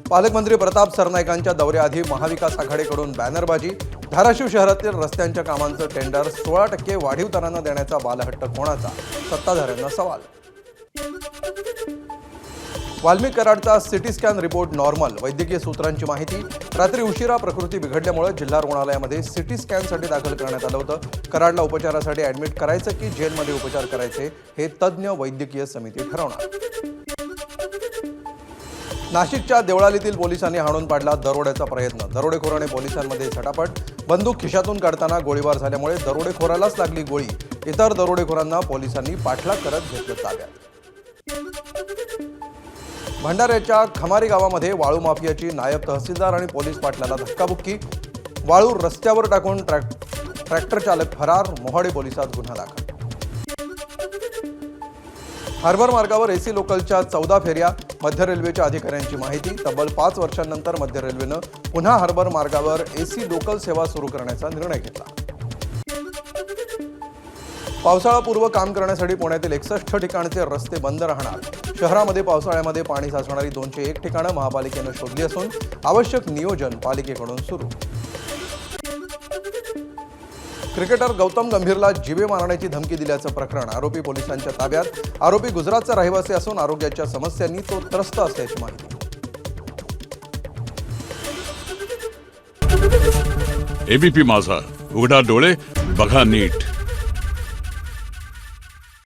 पालकमंत्री प्रताप सरनाईकांच्या दौऱ्याआधी महाविकास आघाडीकडून बॅनरबाजी, धाराशिव शहरातील रस्त्यांच्या कामांचं टेंडर 16% वाढीव दरानं देण्याचा बालहट्ट कोणाचा, सत्ताधाऱ्यांना सवाल. वाल्मिक कराडचा सिटी स्कॅन रिपोर्ट नॉर्मल, वैद्यकीय सूत्रांची माहिती. रात्री उशिरा प्रकृती बिघडल्यामुळे जिल्हा रुग्णालयामध्ये सिटी स्कॅनसाठी दाखल करण्यात आलं होतं. कराडला उपचारासाठी ॲडमिट करायचं की जेलमध्ये उपचार करायचे हे तज्ज्ञ वैद्यकीय समिती ठरवणार. नाशिकच्या देवळालीतील पोलिसांनी हाणून पाडला दरोड्याचा प्रयत्न. दरोडेखोराने पोलिसांमध्ये झटापट, बंदूक खिशातून काढताना गोळीबार झाल्यामुळे दरोडेखोरालाच लागली गोळी. इतर दरोडेखोरांना पोलिसांनी पाठलाग करत घेतलं ताब्यात. भंडाऱ्याच्या खमारी गावामध्ये वाळू माफियाची नायब तहसीलदार आणि पोलीस पाटलाला धक्काबुक्की. वाळू रस्त्यावर टाकून ट्रॅक्टर चालक फरार. मोहाडी पोलिसात गुन्हा दाखल. हार्बर मार्गावर एसी लोकलच्या 14 फेऱ्या. मध्य रेल्वेच्या अधिकाऱ्यांची माहिती. तब्बल 5 वर्षांनंतर मध्य रेल्वेनं पुन्हा हार्बर मार्गावर एसी लोकल सेवा सुरू करण्याचा निर्णय घेतला. पावसाळापूर्व काम करण्यासाठी पुण्यातील 61 ठिकाणचे रस्ते बंद राहणार. शहरामध्ये पावसाळ्यामध्ये पाणी साचणारी 201 ठिकाणं महापालिकेनं शोधली असून आवश्यक नियोजन पालिकेकडून सुरू. क्रिकेटर गौतम गंभीरला जीवे मारण्याची धमकी दिल्याचं प्रकरण. आरोपी पोलिसांच्या ताब्यात. आरोपी गुजरातचा रहिवासी असून आरोग्याच्या समस्यांनी तो त्रस्त असल्याची माहिती. एबीपी माझा, उघडा डोळे बघा नीट.